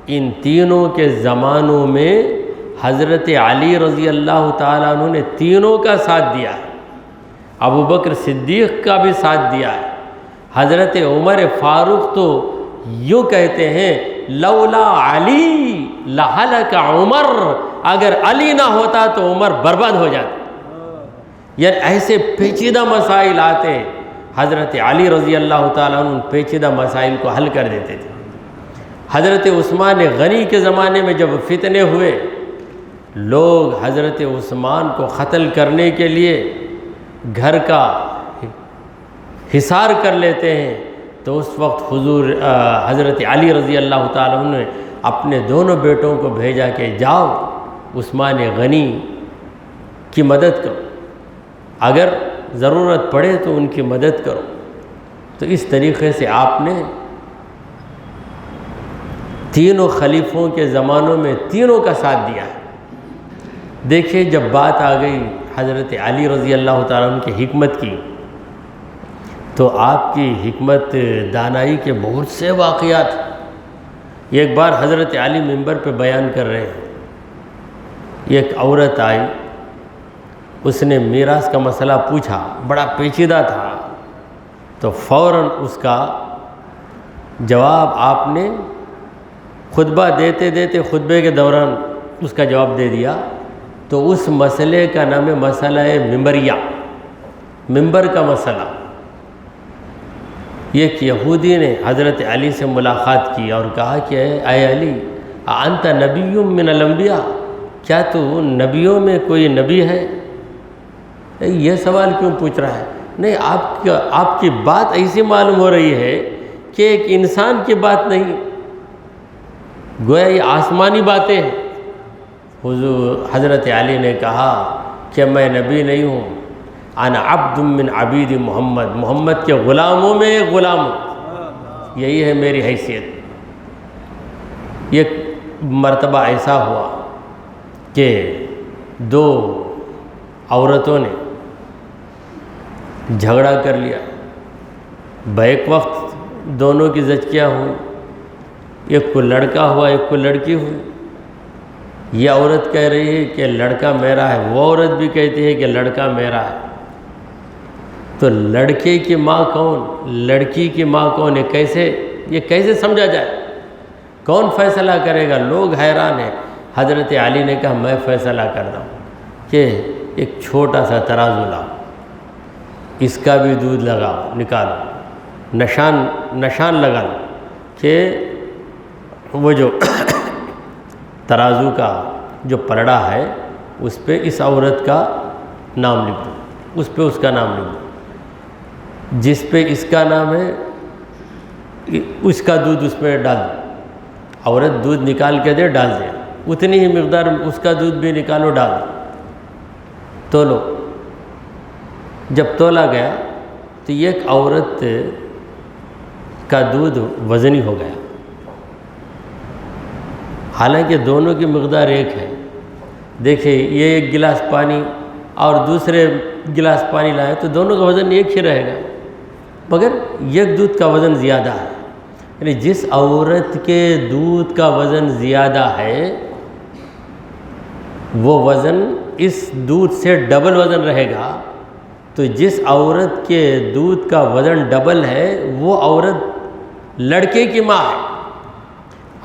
ان تینوں کے زمانوں میں حضرت علی رضی اللہ تعالیٰ عنہ نے تینوں کا ساتھ دیا ہے، ابو بکر صدیق کا بھی ساتھ دیا ہے۔ حضرت عمر فاروق تو یوں کہتے ہیں لولا علی لہلک عمر، اگر علی نہ ہوتا تو عمر برباد ہو جاتا۔ یعنی ایسے پیچیدہ مسائل آتے، حضرت علی رضی اللہ تعالیٰ عنہ ان پیچیدہ مسائل کو حل کر دیتے تھے۔ حضرت عثمان غنی کے زمانے میں جب فتنے ہوئے، لوگ حضرت عثمان کو قتل کرنے کے لیے گھر کا حصار کر لیتے ہیں، تو اس وقت حضرت علی رضی اللہ تعالیٰ عنہ نے اپنے دونوں بیٹوں کو بھیجا کہ جاؤ عثمان غنی کی مدد کرو، اگر ضرورت پڑے تو ان کی مدد کرو۔ تو اس طریقے سے آپ نے تینوں خلیفوں کے زمانوں میں تینوں کا ساتھ دیا ہے۔ دیکھیے جب بات آ گئی حضرت علی رضی اللہ تعالیٰ عنہ کی حکمت کی، تو آپ کی حکمت دانائی کے بہت سے واقعات۔ ایک بار حضرت علی منبر پہ بیان کر رہے ہیں، ایک عورت آئی، اس نے میراث کا مسئلہ پوچھا، بڑا پیچیدہ تھا، تو فوراً اس کا جواب آپ نے خطبہ دیتے دیتے خطبے کے دوران اس کا جواب دے دیا۔ تو اس مسئلے کا نام ہے مسئلہ ممبریہ، ممبر کا مسئلہ۔ ایک یہودی نے حضرت علی سے ملاقات کی اور کہا کہ اے علی انت نبی من الانبیاء، کیا تو نبیوں میں کوئی نبی ہے؟ یہ سوال کیوں پوچھ رہا ہے؟ نہیں، آپ کی بات ایسی معلوم ہو رہی ہے کہ ایک انسان کی بات نہیں، گویا یہ آسمانی باتیں ہیں۔ حضور حضرت علی نے کہا کہ میں نبی نہیں ہوں، انا عبد من عبید محمد، محمد کے غلاموں میں ایک غلام ہوں، یہی ہے میری حیثیت۔ ایک مرتبہ ایسا ہوا کہ دو عورتوں نے جھگڑا کر لیا، بیک وقت دونوں کی زچگیاں ہوئیں، ایک کو لڑکا ہوا ایک کو لڑکی ہوئی۔ یہ عورت کہہ رہی ہے کہ لڑکا میرا ہے، وہ عورت بھی کہتی ہے کہ لڑکا میرا ہے۔ تو لڑکے کی ماں کون، لڑکی کی ماں کون ہے، یہ کیسے سمجھا جائے؟ کون فیصلہ کرے گا؟ لوگ حیران ہیں۔ حضرت علی نے کہا میں فیصلہ کر رہا ہوں کہ ایک چھوٹا سا ترازو لاؤ، اس کا بھی دودھ لگاؤ، نکالو، نشان لگا لو کہ وہ جو ترازو کا جو پلڑا ہے اس پہ اس عورت کا نام لکھ دو، اس پہ اس کا نام لکھ دو، جس پہ اس کا نام ہے اس کا دودھ اس پہ ڈال دو۔ عورت دودھ نکال کے دے، ڈال دے، اتنی ہی مقدار اس کا دودھ بھی نکالو، ڈال دو، تولو۔ جب تولا گیا تو ایک عورت کا دودھ وزنی ہو گیا، حالانکہ دونوں کی مقدار ایک ہے۔ دیکھیں یہ ایک گلاس پانی اور دوسرے گلاس پانی لائے تو دونوں کا وزن ایک ہی رہے گا، مگر ایک دودھ کا وزن زیادہ ہے۔ یعنی جس عورت کے دودھ کا وزن زیادہ ہے وہ وزن اس دودھ سے ڈبل وزن رہے گا، تو جس عورت کے دودھ کا وزن ڈبل ہے وہ عورت لڑکے کی ماں ہے،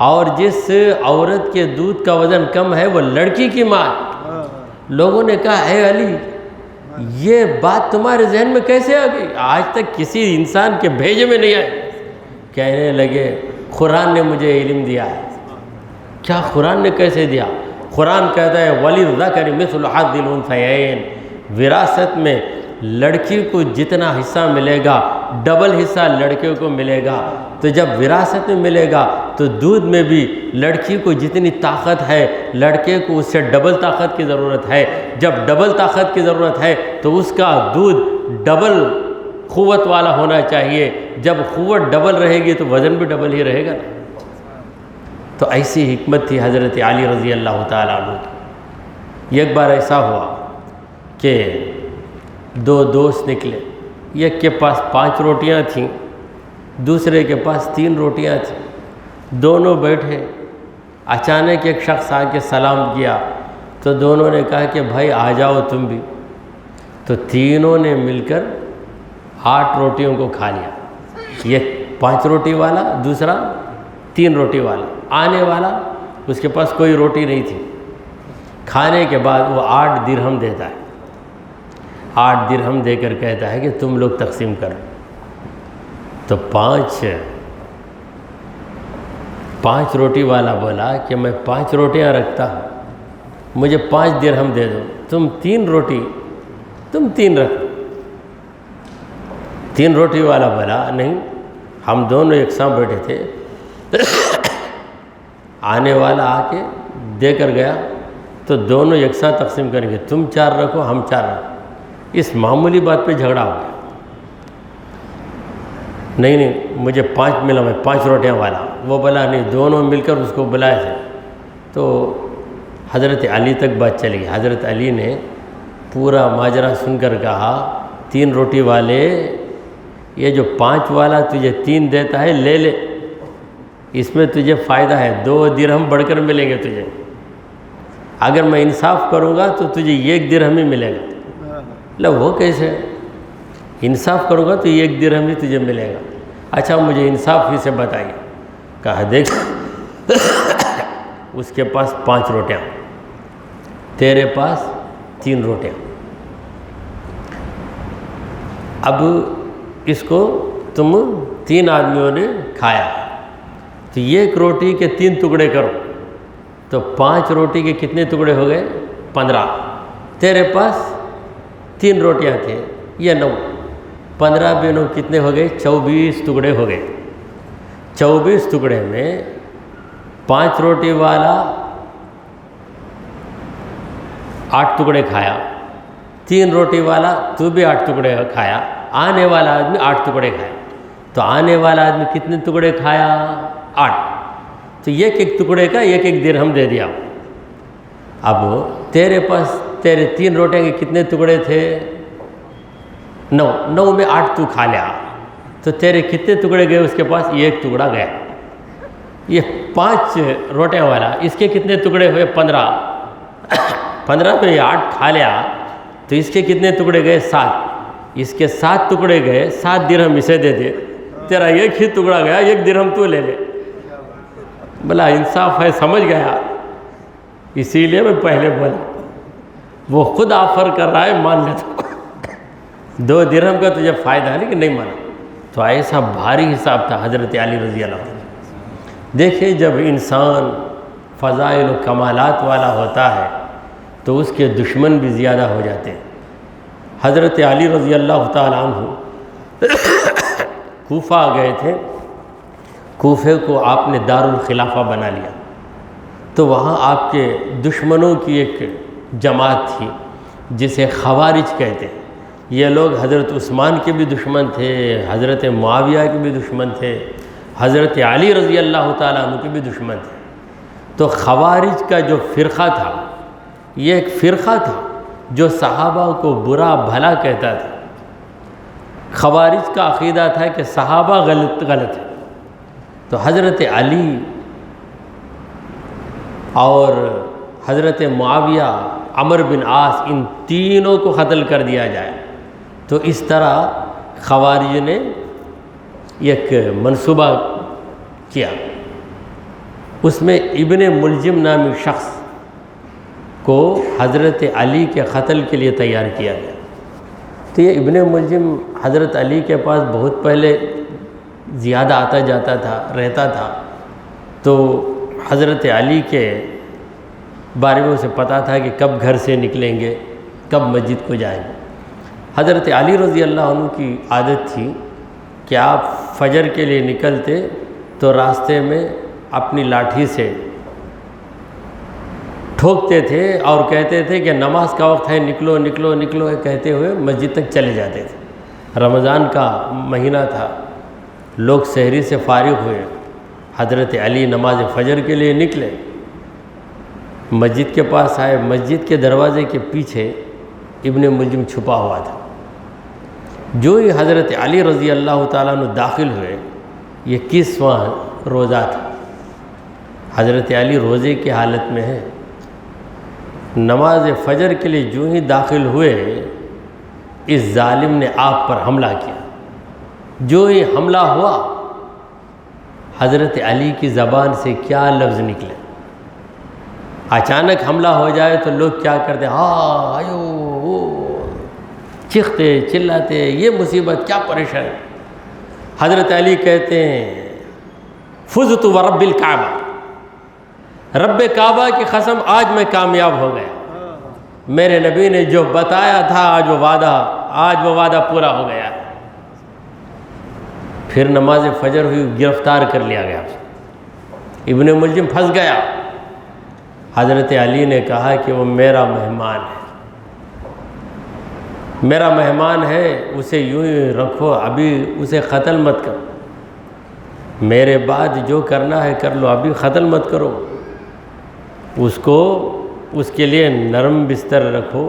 اور جس عورت کے دودھ کا وزن کم ہے وہ لڑکی کی ماں ہے۔ لوگوں نے کہا اے علی یہ بات تمہارے ذہن میں کیسے آ گئی؟ آج تک کسی انسان کے بھیجے میں نہیں آئی۔ کہنے لگے قرآن نے مجھے علم دیا ہے۔ کیا قرآن نے کیسے دیا؟ قرآن کہتا ہے وَلِلذَّكَرِ مِثْلُ حَظِّ الْأُنْثَيَيْنِ، وراثت میں لڑکی کو جتنا حصہ ملے گا ڈبل حصہ لڑکے کو ملے گا۔ تو جب وراثت میں ملے گا تو دودھ میں بھی لڑکی کو جتنی طاقت ہے لڑکے کو اس سے ڈبل طاقت کی ضرورت ہے۔ جب ڈبل طاقت کی ضرورت ہے تو اس کا دودھ ڈبل قوت والا ہونا چاہیے۔ جب قوت ڈبل رہے گی تو وزن بھی ڈبل ہی رہے گا نا۔ تو ایسی حکمت تھی حضرت علی رضی اللہ تعالیٰ عنہ کی۔ ایک بار ایسا ہوا کہ دو دوست نکلے، ایک کے پاس 5 روٹیاں تھیں، دوسرے کے پاس 3 روٹیاں تھیں، دونوں بیٹھے۔ اچانک ایک شخص آ کے سلام کیا تو دونوں نے کہا کہ بھائی آ جاؤ تم بھی۔ تو تینوں نے مل کر 8 روٹیوں کو کھا لیا، ایک 5 روٹی والا، دوسرا 3 روٹی والا، آنے والا اس کے پاس کوئی روٹی نہیں تھی۔ کھانے کے بعد وہ 8 درہم دیتا ہے، 8 درہم دے کر کہتا ہے کہ تم لوگ تقسیم کرو۔ تو 5 روٹی والا بولا کہ میں 5 روٹیاں رکھتا ہوں، مجھے 5 درہم دے دو، تم 3 روٹی تم 3 رکھو۔ 3 روٹی والا بولا نہیں، ہم دونوں یکساں بیٹھے تھے، آنے والا آ کے دے کر گیا تو دونوں یکساں تقسیم کریں گے، تم 4 رکھو ہم 4 رکھو۔ اس معمولی بات پہ جھگڑا ہو گیا۔ نہیں مجھے 5 ملا، میں 5 روٹیاں والا. وہ بولا نہیں، دونوں مل کر اس کو بلائے تھے. تو حضرت علی تک بات چلی گئی. حضرت علی نے پورا ماجرا سن کر کہا 3 روٹی والے، یہ جو 5 والا تجھے 3 دیتا ہے لے لے، اس میں تجھے فائدہ ہے، 2 درہم بڑھ کر ملیں گے تجھے. اگر میں انصاف کروں گا تو تجھے 1 درہم ہی ملے گا. وہ کیسے؟ انصاف کروں گا تو 1 درہم ہی تجھے ملے گا. اچھا مجھے انصاف ہی سے بتائیے. کہا دیکھ اس کے پاس 5 روٹیاں، تیرے پاس 3 روٹیاں. اب اس کو تم 3 آدمیوں نے کھایا تو 1 روٹی کے 3 ٹکڑے کرو تو 5 روٹی کے کتنے ٹکڑے ہو گئے؟ 15. تیرے پاس 3 روٹیاں تھے، یہ 9. 15 بے 9 کتنے ہو گئے؟ 24 ٹکڑے ہو گئے. 24 ٹکڑے میں 5 روٹی والا 8 ٹکڑے کھایا، 3 روٹی والا تو بھی 8 ٹکڑے کھایا، آنے والا آدمی 8 ٹکڑے کھایا. تو آنے والا آدمی کتنے ٹکڑے کھایا؟ 8. تو 1 ٹکڑے کا 1 درہم دے دیا. اب تیرے پاس تیرے 3 روٹیاں کے کتنے ٹکڑے تھے؟ 9 میں 8 تو کھا لیا تو تیرے کتنے ٹکڑے گئے؟ اس کے پاس 1 ٹکڑا گیا. یہ 5 روٹیاں والا اس کے کتنے ٹکڑے ہوئے؟ 15. 15 میں 8 کھا لیا تو اس کے کتنے ٹکڑے گئے؟ 7. اس کے 7 ٹکڑے گئے، 7 درہم اسے دے دے، تیرا 1 ہی ٹکڑا گیا، 1 درہم تو لے لے. بلا انصاف ہے، سمجھ گیا. اسی لیے میں پہلے بولا وہ خود آفر کر رہا ہے، مان لیتا 2 درہم کا تجھے فائدہ ہے لیکن نہیں مانا. تو ایسا بھاری حساب تھا حضرت علی رضی اللہ عنہ. دیکھیں جب انسان فضائل و کمالات والا ہوتا ہے تو اس کے دشمن بھی زیادہ ہو جاتے ہیں. حضرت علی رضی اللہ تعالیٰ عنہ کوفہ گئے تھے. کوفے کو آپ نے دارالخلافہ بنا لیا تو وہاں آپ کے دشمنوں کی ایک جماعت تھی جسے خوارج کہتے ہیں. یہ لوگ حضرت عثمان کے بھی دشمن تھے، حضرت معاویہ کے بھی دشمن تھے، حضرت علی رضی اللہ تعالیٰ عنہ کے بھی دشمن تھے. تو خوارج کا جو فرقہ تھا یہ ایک فرقہ تھا جو صحابہ کو برا بھلا کہتا تھا. خوارج کا عقیدہ تھا کہ صحابہ غلط ہے. تو حضرت علی اور حضرت معاویہ، عمرو بن عاص، ان تینوں کو قتل کر دیا جائے. تو اس طرح خوارج نے ایک منصوبہ کیا. اس میں ابن ملجم نامی شخص کو حضرت علی کے قتل کے لیے تیار کیا گیا. تو یہ ابن ملجم حضرت علی کے پاس بہت پہلے زیادہ آتا جاتا تھا، رہتا تھا. تو حضرت علی کے بارے میں اسے پتہ تھا کہ کب گھر سے نکلیں گے، کب مسجد کو جائیں گے. حضرت علی رضی اللہ عنہ کی عادت تھی کہ آپ فجر کے لیے نکلتے تو راستے میں اپنی لاٹھی سے ٹھوکتے تھے اور کہتے تھے کہ نماز کا وقت ہے، نکلو نکلو نکلو کہتے ہوئے مسجد تک چلے جاتے تھے. رمضان کا مہینہ تھا، لوگ سحری سے فارغ ہوئے، حضرت علی نماز فجر کے لیے نکلے، مسجد کے پاس آئے. مسجد کے دروازے کے پیچھے ابن ملجم چھپا ہوا تھا. جو ہی حضرت علی رضی اللہ تعالیٰ عنہ داخل ہوئے، یہ 21واں روزہ تھا. حضرت علی روزے کی حالت میں ہے. نماز فجر کے لیے جو ہی داخل ہوئے، اس ظالم نے آپ پر حملہ کیا. جو ہی حملہ ہوا، حضرت علی کی زبان سے کیا لفظ نکلے. اچانک حملہ ہو جائے تو لوگ کیا کرتے؟ ہاں آیو، چیختے چلاتے، یہ مصیبت، کیا پریشانی. حضرت علی کہتے ہیں فزت ورب الکعبہ، رب کعبہ کی قسم آج میں کامیاب ہو گیا. میرے نبی نے جو بتایا تھا آج وہ وعدہ پورا ہو گیا. پھر نماز فجر ہوئی، گرفتار کر لیا گیا. ابن ملجم پھنس گیا. حضرت علی نے کہا کہ وہ میرا مہمان ہے، میرا مہمان ہے اسے یوں ہی رکھو، ابھی اسے قتل مت کرو، میرے بعد جو کرنا ہے کر لو، ابھی قتل مت کرو، اس کے لیے نرم بستر رکھو،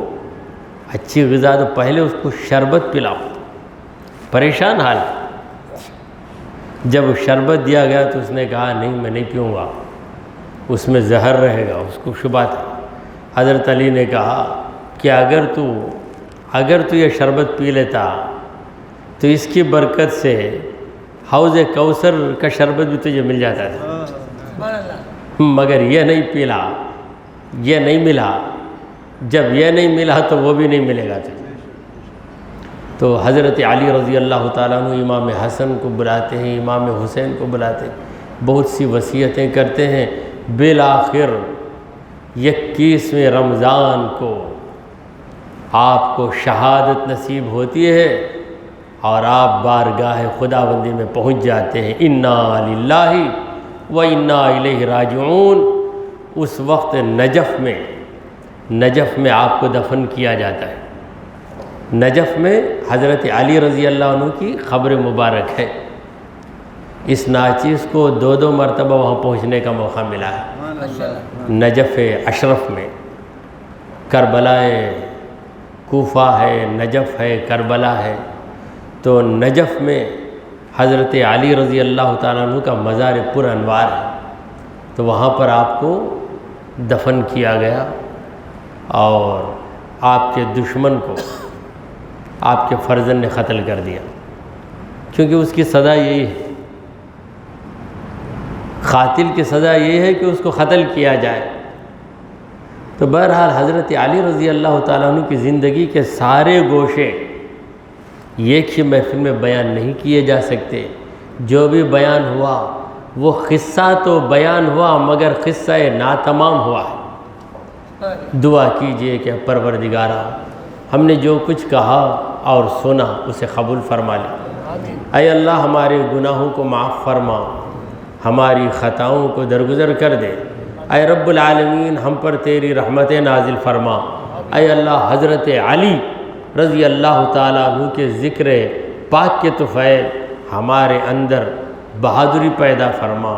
اچھی غذا دو، پہلے اس کو شربت پلاؤ۔ پریشان حال، جب شربت دیا گیا تو اس نے کہا نہیں میں نہیں پیوں گا، اس میں زہر رہے گا، اس کو شبہ تھا۔ حضرت علی نے کہا کہ اگر تو یہ شربت پی لیتا تو اس کی برکت سے حوض کوثر کا شربت بھی تجھے مل جاتا تھا، مگر یہ نہیں پیلا، یہ نہیں ملا، جب یہ نہیں ملا تو وہ بھی نہیں ملے گا تجھے۔ تو حضرت علی رضی اللہ تعالیٰ عنہ امام حسن کو بلاتے ہیں، امام حسین کو بلاتے ہیں، بہت سی وصیتیں کرتے ہیں، بالآخر 21ویں رمضان کو آپ کو شہادت نصیب ہوتی ہے اور آپ بارگاہ خداوندی میں پہنچ جاتے ہیں۔ انا للہ و انا الیہ راجعون۔ اس وقت نجف میں آپ کو دفن کیا جاتا ہے۔ نجف میں حضرت علی رضی اللہ عنہ کی قبر مبارک ہے۔ اس ناچیز کو 2 مرتبہ وہاں پہنچنے کا موقع ملا ہے، نجف اشرف میں، کربلا کوفہ ہے، نجف ہے، کربلا ہے۔ تو نجف میں حضرت علی رضی اللہ تعالیٰ عنہ کا مزار پر انوار ہے، تو وہاں پر آپ کو دفن کیا گیا، اور آپ کے دشمن کو آپ کے فرزند نے قتل کر دیا، کیونکہ اس کی سزا یہی ہے، قاتل کی سزا یہ ہے کہ اس کو قتل کیا جائے۔ تو بہرحال حضرت علی رضی اللہ تعالیٰ عنہ کی زندگی کے سارے گوشے ایک ہی محفل میں بیان نہیں کیے جا سکتے، جو بھی بیان ہوا وہ قصہ تو بیان ہوا مگر قصہ ناتمام ہوا ہے۔ دعا کیجئے کہ پروردگارا ہم نے جو کچھ کہا اور سنا اسے قبول فرما لے، اے اللہ ہمارے گناہوں کو معاف فرما، ہماری خطاؤں کو درگزر کر دے، اے رب العالمین ہم پر تیری رحمت نازل فرما، اے اللہ حضرت علی رضی اللہ تعالیٰ عنہ کے ذکر پاک کے طفیل ہمارے اندر بہادری پیدا فرما،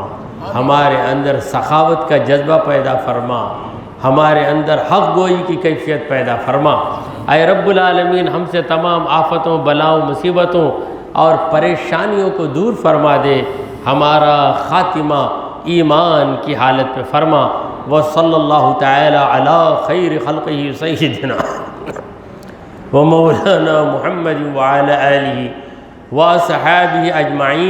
ہمارے اندر سخاوت کا جذبہ پیدا فرما، ہمارے اندر حق گوئی کی کیفیت پیدا فرما، اے رب العالمین ہم سے تمام آفتوں، بلاؤں، مصیبتوں اور پریشانیوں کو دور فرما دے، ہمارا خاتمہ ایمان کی حالت پہ فرما۔ وصلی اللہ تعالی علی خیر خلقہ سیدنا ومولانا محمد وعلی آلہ وصحابہ اجمعین۔